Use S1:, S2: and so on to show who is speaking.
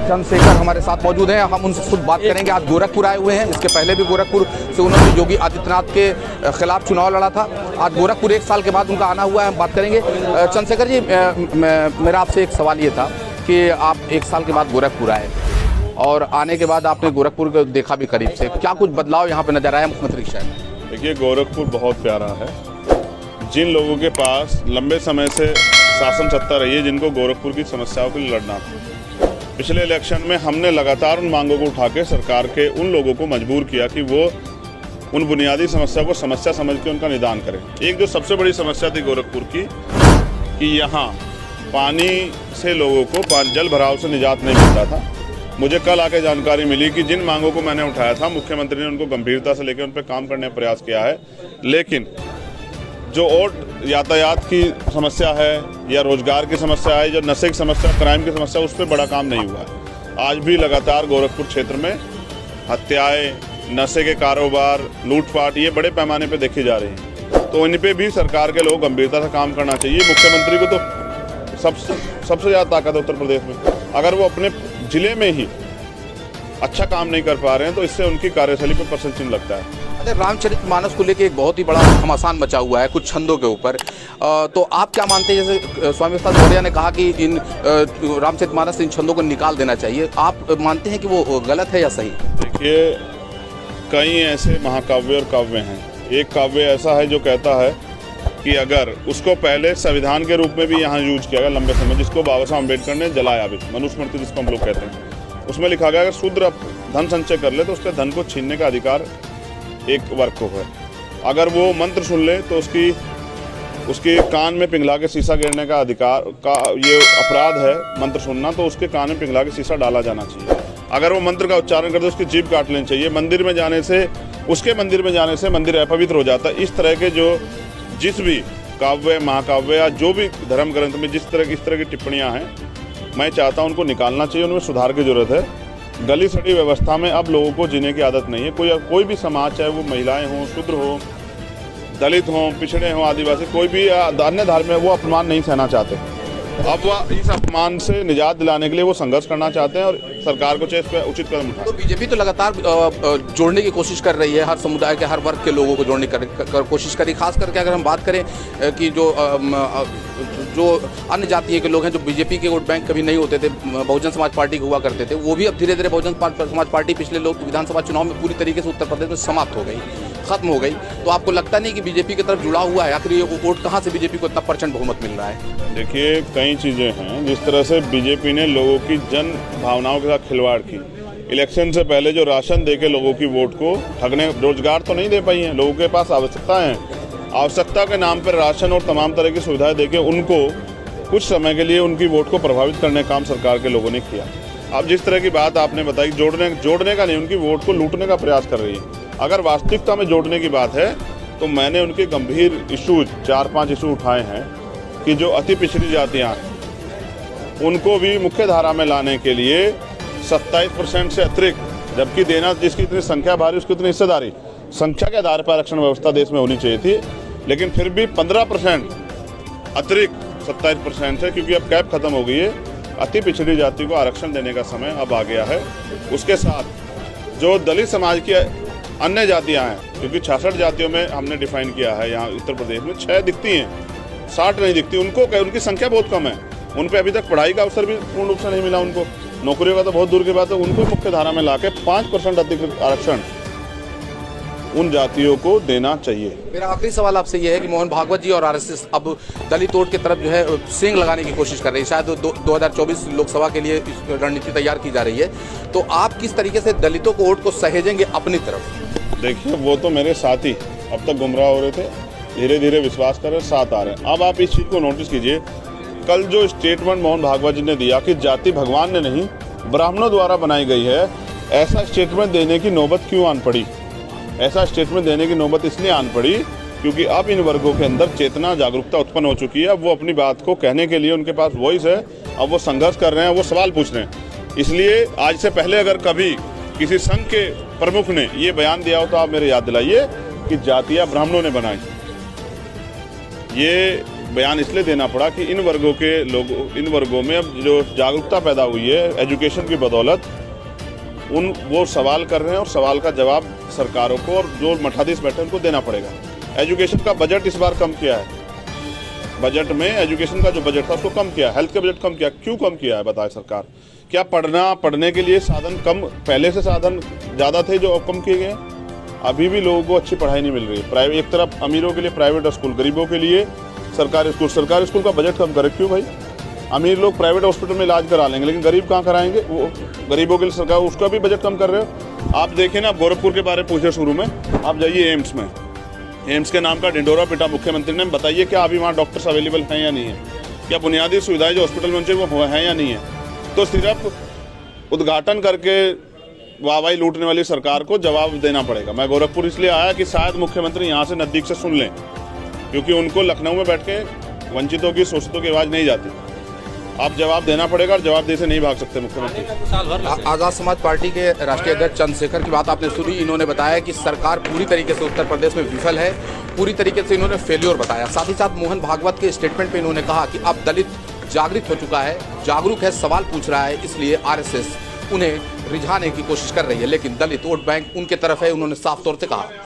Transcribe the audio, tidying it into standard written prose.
S1: चंद्रशेखर हमारे साथ मौजूद हैं, हम उनसे खुद बात करेंगे। आज गोरखपुर आए हुए हैं, इसके पहले भी गोरखपुर से उन्होंने योगी आदित्यनाथ के खिलाफ चुनाव लड़ा था। आज गोरखपुर 1 साल के बाद उनका आना हुआ है, हम बात करेंगे। चंद्रशेखर जी, मेरा आपसे एक सवाल ये था कि आप 1 साल के बाद गोरखपुर आए और आने के बाद आपने गोरखपुर को देखा भी करीब से, क्या कुछ बदलाव यहाँ पे नजर आया मुख्यमंत्री के शहर में?
S2: देखिए, गोरखपुर बहुत प्यारा है। जिन लोगों के पास लंबे समय से शासन सत्ता रही है, जिनको गोरखपुर की समस्याओं के लिए लड़ना था, पिछले इलेक्शन में हमने लगातार उन मांगों को उठा के सरकार के उन लोगों को मजबूर किया कि वो उन बुनियादी समस्या को समस्या समझ के उनका निदान करें। एक जो सबसे बड़ी समस्या थी गोरखपुर की कि यहाँ पानी से लोगों को जल भराव से निजात नहीं मिलता था। मुझे कल आके जानकारी मिली कि जिन मांगों को मैंने उठाया था, मुख्यमंत्री ने उनको गंभीरता से लेकर उन पर काम करने का प्रयास किया है, लेकिन जो और यातायात की समस्या है या रोजगार की समस्या है, जो नशे की समस्या, क्राइम की समस्या, उस पर बड़ा काम नहीं हुआ है। आज भी लगातार गोरखपुर क्षेत्र में हत्याएं, नशे के कारोबार, लूटपाट, ये बड़े पैमाने पे देखी जा रही हैं। तो इन पे भी सरकार के लोग गंभीरता से काम करना चाहिए। मुख्यमंत्री को तो सबसे ज़्यादा ताकत है उत्तर प्रदेश में। अगर वो अपने जिले में ही अच्छा काम नहीं कर पा रहे हैं तो इससे उनकी कार्यशैली पर प्रश्न चिन्ह लगता है।
S1: अच्छा, रामचरितमानस को लेके एक बहुत ही बड़ा घमासान मचा हुआ है कुछ छंदों के ऊपर, तो आप क्या मानते हैं? जैसे स्वामी विवेकानंद मौर्य ने कहा कि इन रामचरितमानस से इन छंदों को निकाल देना चाहिए, आप मानते हैं कि वो गलत है या सही?
S2: देखिए, कई ऐसे महाकाव्य और काव्य हैं। एक काव्य ऐसा है जो कहता है कि अगर उसको पहले संविधान के रूप में भी यहाँ यूज किया गया लंबे समय, जिसको बाबा साहब अम्बेडकर ने जलाया भी, मनुस्मृति जिसको हम लोग कहते हैं, उसमें लिखा गया अगर शूद्र धन संचय कर ले तो उसके धन को छीनने का अधिकार एक वर्ग को है। अगर वो मंत्र सुन ले तो उसके कान में पिघला के शीशा गिरने का अधिकार का ये अपराध है, मंत्र सुनना, तो उसके कान में पिघला के शीशा डाला जाना चाहिए। अगर वो मंत्र का उच्चारण करते उसकी जीभ काट लेनी चाहिए। मंदिर में जाने से मंदिर अपवित्र हो जाता है। इस तरह के जिस भी काव्य, महाकाव्य या जो भी धर्म ग्रंथ में इस तरह की टिप्पणियाँ हैं, मैं चाहता हूँ उनको निकालना चाहिए। उनमें सुधार की जरूरत है। गली सड़ी व्यवस्था में अब लोगों को जीने की आदत नहीं है। कोई भी समाज, चाहे वो महिलाएं हों, शूद्र हों, दलित हों, पिछड़े हों, आदिवासी, कोई भी अन्य धर्म में, वो अपमान नहीं सहना चाहते। अब वह इस अपमान से निजात दिलाने के लिए वो संघर्ष करना चाहते हैं और सरकार को चाहिए इस पर उचित कदम उठाए।
S1: तो बीजेपी तो लगातार जोड़ने की कोशिश कर रही है, हर समुदाय के हर वर्ग के लोगों को जोड़ने की कोशिश करी। खास करके अगर हम बात करें कि जो अन्य जातीय के लोग हैं, जो बीजेपी के वोट बैंक कभी नहीं होते थे, बहुजन समाज पार्टी हुआ करते थे, वो भी अब धीरे धीरे बहुजन समाज पार्टी पिछले विधानसभा चुनाव में पूरी तरीके से उत्तर प्रदेश में समाप्त हो गई, खत्म हो गई। तो आपको लगता नहीं कि बीजेपी की तरफ जुड़ा हुआ है? आखिर ये वोट कहाँ से बीजेपी को इतना % बहुमत मिल रहा है?
S2: देखिए, कई चीज़ें हैं। जिस तरह से बीजेपी ने लोगों की जन भावनाओं के साथ खिलवाड़ की, इलेक्शन से पहले जो राशन देके लोगों की वोट को ठगने, रोजगार तो नहीं दे पाई हैं, लोगों के पास आवश्यकता है, आवश्यकता के नाम पर राशन और तमाम तरह की सुविधाएं देके उनको कुछ समय के लिए उनकी वोट को प्रभावित करने का काम सरकार के लोगों ने किया। अब जिस तरह की बात आपने बताई, जोड़ने का नहीं, उनकी वोट को लूटने का प्रयास कर रही है। अगर वास्तविकता में जोड़ने की बात है तो मैंने उनके गंभीर इशूज 4-5 इशू उठाए हैं कि जो अति पिछड़ी जातियाँ हैं उनको भी मुख्य धारा में लाने के लिए 27% से अतिरिक्त, जबकि देना जिसकी इतनी संख्या भारी उसकी उतनी हिस्सेदारी, संख्या के आधार पर आरक्षण व्यवस्था देश में होनी चाहिए थी, लेकिन फिर भी 15% अतिरिक्त 27% है, क्योंकि अब कैप खत्म हो गई है। अति पिछड़ी जाति को आरक्षण देने का समय अब आ गया है। उसके साथ जो दलित समाज की अन्य जातियां हैं, क्योंकि 66 जातियों में हमने डिफाइन किया है, यहाँ उत्तर प्रदेश में 6 दिखती हैं, 60 नहीं दिखती। उनकी संख्या बहुत कम है, उन पे अभी तक पढ़ाई का अवसर भी पूर्ण रूप से नहीं मिला उनको, नौकरियों का तो बहुत दूर की बात है। उनको मुख्य धारा में लाके 5% अधिकृत आरक्षण उन जातियों को देना चाहिए।
S1: मेरा आखिरी सवाल आपसे ये है कि मोहन भागवत जी और आरएसएस अब दलित वोट की तरफ जो है सींग लगाने की कोशिश कर रही है। शायद 2024 लोकसभा के लिए रणनीति तैयार की जा रही है, तो आप किस तरीके से दलितों को वोट को सहेजेंगे अपनी तरफ?
S2: देखिए, वो तो मेरे साथी अब तक गुमराह हो रहे थे, धीरे धीरे विश्वास कर रहे, साथ आ रहे हैं। अब आप इस चीज़ को नोटिस कीजिए, कल जो स्टेटमेंट मोहन भागवत जी ने दिया कि जाति भगवान ने नहीं ब्राह्मणों द्वारा बनाई गई है, ऐसा स्टेटमेंट देने की नौबत क्यों आन पड़ी? ऐसा स्टेटमेंट देने की नौबत इसलिए आन पड़ी क्योंकि अब इन वर्गों के अंदर चेतना, जागरूकता उत्पन्न हो चुकी है। अब वो अपनी बात को कहने के लिए उनके पास वॉइस है, अब वो संघर्ष कर रहे हैं, वो सवाल पूछ रहे हैं। इसलिए आज से पहले अगर कभी किसी संघ के प्रमुख ने ये बयान दिया हो तो आप मेरे याद दिलाइए कि जातियाँ ब्राह्मणों ने बनाई। ये बयान इसलिए देना पड़ा कि इन वर्गों में अब जो जागरूकता पैदा हुई है एजुकेशन की बदौलत, वो सवाल कर रहे हैं और सवाल का जवाब सरकारों को और जो मठाधीश बैठे उनको देना पड़ेगा। एजुकेशन का बजट इस बार कम किया है, बजट में एजुकेशन का जो बजट था उसको कम किया, हेल्थ का बजट कम किया। क्यों कम किया है बताए सरकार? क्या पढ़ने के लिए साधन कम, पहले से साधन ज़्यादा थे जो अब कम किए गए? अभी भी लोगों को अच्छी पढ़ाई नहीं मिल रही है। प्राइवेट, एक तरफ अमीरों के लिए प्राइवेट स्कूल, गरीबों के लिए सरकारी स्कूल का बजट कम करे। क्यों भाई? अमीर लोग प्राइवेट हॉस्पिटल में इलाज करा लेंगे, लेकिन गरीब कहाँ कराएंगे? वो गरीबों के लिए सरकार उसका भी बजट कम कर रहे हो। आप देखें ना, गोरखपुर के बारे में पूछे शुरू में, आप जाइए एम्स में, एम्स के नाम का ढिंडोरा पिटा मुख्यमंत्री ने। बताइए क्या अभी वहाँ डॉक्टर्स अवेलेबल हैं या नहीं है? क्या बुनियादी सुविधाएं जो हॉस्पिटल में चाहिए वो हैं या नहीं है? तो सिर्फ उद्घाटन करके वाहवाही लूटने वाली सरकार को जवाब देना पड़ेगा। मैं गोरखपुर इसलिए आया कि शायद मुख्यमंत्री यहाँ से नज़दीक से सुन लें, क्योंकि उनको लखनऊ में बैठ के वंचितों की, शोषितों की आवाज़ नहीं जाती। आप जवाब देना पड़ेगा और जवाब दे से नहीं भाग सकते मुख्यमंत्री।
S1: आज़ाद समाज पार्टी के राष्ट्रीय अध्यक्ष चंद्रशेखर की बात आपने सुनी। इन्होंने बताया कि सरकार पूरी तरीके से उत्तर प्रदेश में विफल है, पूरी तरीके से इन्होंने फेल्योर बताया। साथ ही साथ मोहन भागवत के स्टेटमेंट पे इन्होंने कहा कि अब दलित जागृत हो चुका है, जागरूक है, सवाल पूछ रहा है, इसलिए आरएसएस उन्हें रिझाने की कोशिश कर रही है, लेकिन दलित वोट बैंक उनके तरफ है, उन्होंने साफ तौर से कहा।